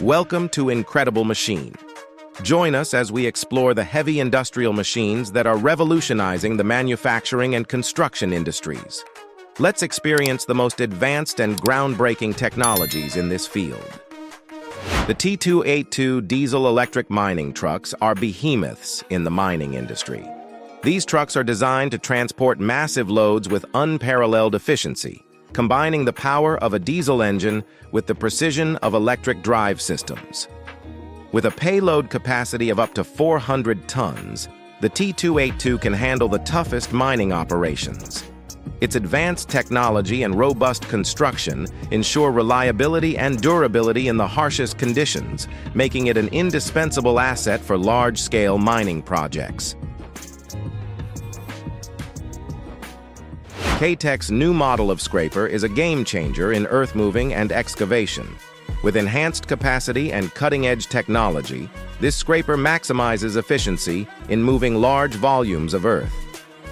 Welcome to Incredible Machine. Join us as we explore the heavy industrial machines that are revolutionizing the manufacturing and construction industries. Let's experience the most advanced and groundbreaking technologies in this field. The T282 diesel-electric mining trucks are behemoths in the mining industry. These trucks are designed to transport massive loads with unparalleled efficiency, combining the power of a diesel engine with the precision of electric drive systems. With a payload capacity of up to 400 tons, the T282 can handle the toughest mining operations. Its advanced technology and robust construction ensure reliability and durability in the harshest conditions, making it an indispensable asset for large-scale mining projects. K-Tech's new model of scraper is a game-changer in earth-moving and excavation. With enhanced capacity and cutting-edge technology, this scraper maximizes efficiency in moving large volumes of earth.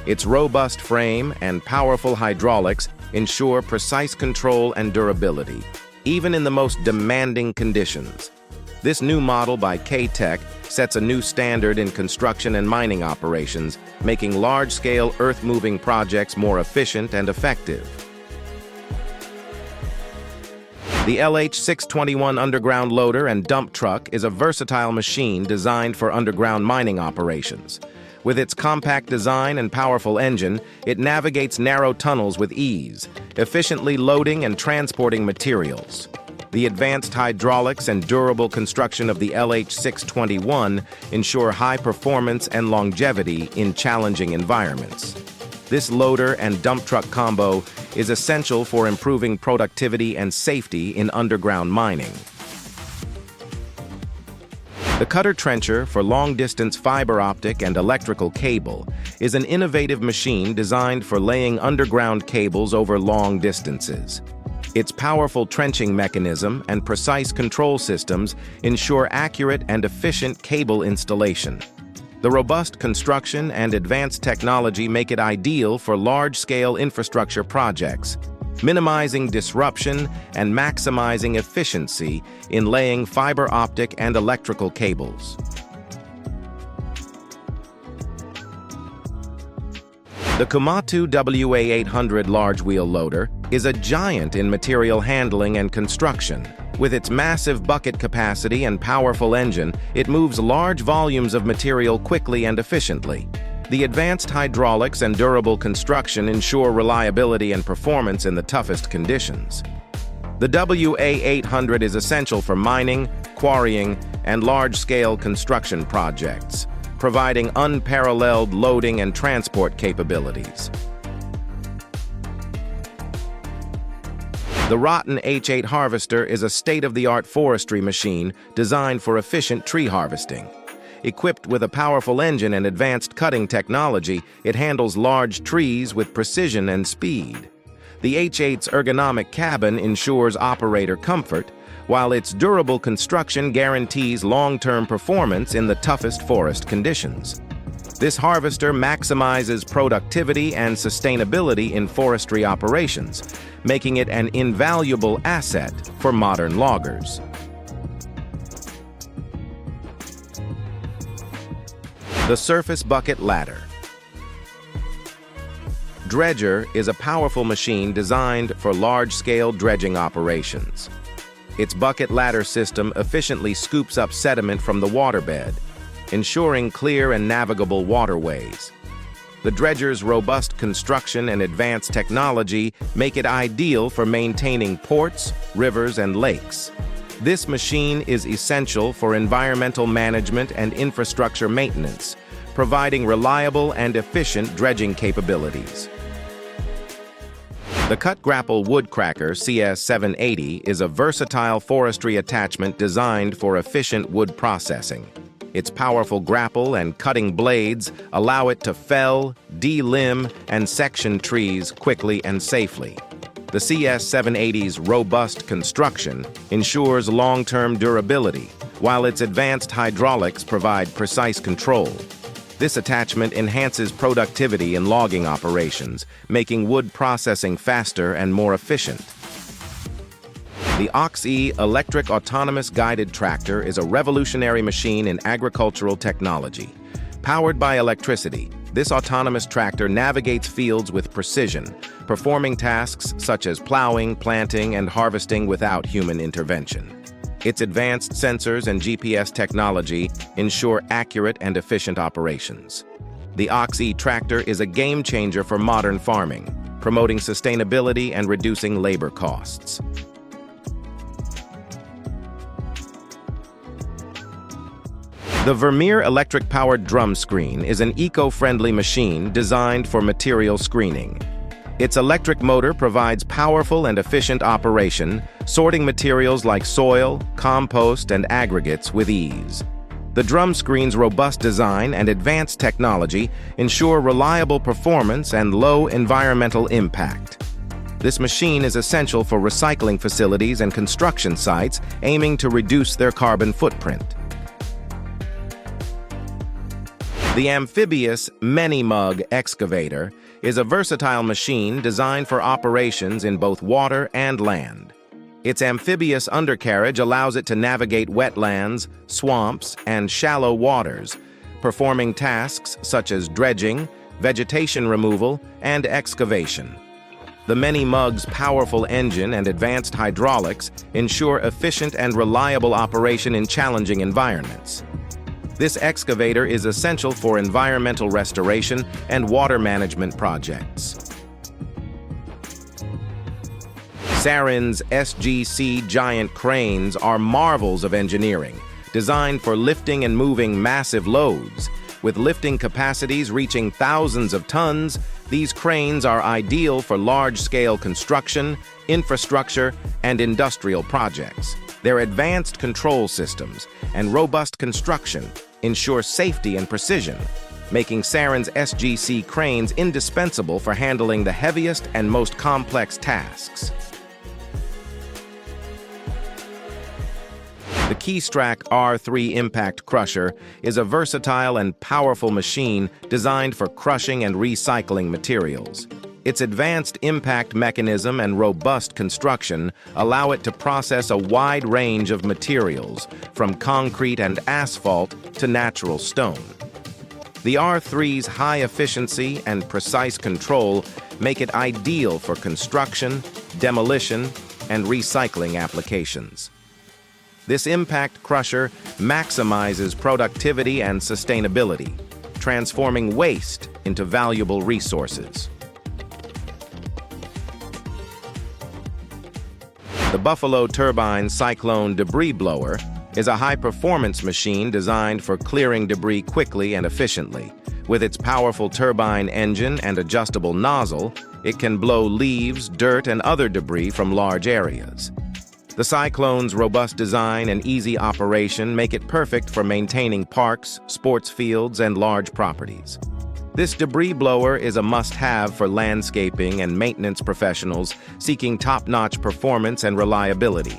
Its robust frame and powerful hydraulics ensure precise control and durability, even in the most demanding conditions. This new model by K-Tech sets a new standard in construction and mining operations, making large-scale earth-moving projects more efficient and effective. The LH621 underground loader and dump truck is a versatile machine designed for underground mining operations. With its compact design and powerful engine, it navigates narrow tunnels with ease, efficiently loading and transporting materials. The advanced hydraulics and durable construction of the LH621 ensure high performance and longevity in challenging environments. This loader and dump truck combo is essential for improving productivity and safety in underground mining. The cutter trencher for long-distance fiber optic and electrical cable is an innovative machine designed for laying underground cables over long distances. Its powerful trenching mechanism and precise control systems ensure accurate and efficient cable installation. The robust construction and advanced technology make it ideal for large-scale infrastructure projects, minimizing disruption and maximizing efficiency in laying fiber optic and electrical cables. The Komatsu WA800 large wheel loader is a giant in material handling and construction. With its massive bucket capacity and powerful engine, it moves large volumes of material quickly and efficiently. The advanced hydraulics and durable construction ensure reliability and performance in the toughest conditions. The WA800 is essential for mining, quarrying, and large-scale construction projects, providing unparalleled loading and transport capabilities. The Rotten H8 harvester is a state-of-the-art forestry machine designed for efficient tree harvesting. Equipped with a powerful engine and advanced cutting technology, it handles large trees with precision and speed. The H8's ergonomic cabin ensures operator comfort, while its durable construction guarantees long-term performance in the toughest forest conditions. This harvester maximizes productivity and sustainability in forestry operations, making it an invaluable asset for modern loggers. The surface bucket ladder. Dredger is a powerful machine designed for large-scale dredging operations. Its bucket ladder system efficiently scoops up sediment from the waterbed, ensuring clear and navigable waterways. The dredger's robust construction and advanced technology make it ideal for maintaining ports, rivers, and lakes. This machine is essential for environmental management and infrastructure maintenance, providing reliable and efficient dredging capabilities. The Cut Grapple Wood Cracker CS780 is a versatile forestry attachment designed for efficient wood processing. Its powerful grapple and cutting blades allow it to fell, delimb, and section trees quickly and safely. The CS780's robust construction ensures long-term durability, while its advanced hydraulics provide precise control. This attachment enhances productivity in logging operations, making wood processing faster and more efficient. The Ox-E electric autonomous guided tractor is a revolutionary machine in agricultural technology. Powered by electricity, this autonomous tractor navigates fields with precision, performing tasks such as plowing, planting, and harvesting without human intervention. Its advanced sensors and GPS technology ensure accurate and efficient operations. The Ox-E tractor is a game changer for modern farming, promoting sustainability and reducing labor costs. The Vermeer electric-powered drum screen is an eco-friendly machine designed for material screening. Its electric motor provides powerful and efficient operation, sorting materials like soil, compost, and aggregates with ease. The drum screen's robust design and advanced technology ensure reliable performance and low environmental impact. This machine is essential for recycling facilities and construction sites aiming to reduce their carbon footprint. The amphibious Mini-Mug excavator is a versatile machine designed for operations in both water and land. Its amphibious undercarriage allows it to navigate wetlands, swamps, and shallow waters, performing tasks such as dredging, vegetation removal, and excavation. The Mini-Mug's powerful engine and advanced hydraulics ensure efficient and reliable operation in challenging environments. This excavator is essential for environmental restoration and water management projects. Saren's SGC giant cranes are marvels of engineering, designed for lifting and moving massive loads. With lifting capacities reaching thousands of tons, these cranes are ideal for large-scale construction, infrastructure, and industrial projects. Their advanced control systems and robust construction ensure safety and precision, making Saren's SGC cranes indispensable for handling the heaviest and most complex tasks. The Keystrack R3 Impact Crusher is a versatile and powerful machine designed for crushing and recycling materials. Its advanced impact mechanism and robust construction allow it to process a wide range of materials, from concrete and asphalt to natural stone. The R3's high efficiency and precise control make it ideal for construction, demolition, and recycling applications. This impact crusher maximizes productivity and sustainability, transforming waste into valuable resources. The Buffalo Turbine Cyclone Debris Blower is a high-performance machine designed for clearing debris quickly and efficiently. With its powerful turbine engine and adjustable nozzle, it can blow leaves, dirt, and other debris from large areas. The Cyclone's robust design and easy operation make it perfect for maintaining parks, sports fields, and large properties. This debris blower is a must-have for landscaping and maintenance professionals seeking top-notch performance and reliability.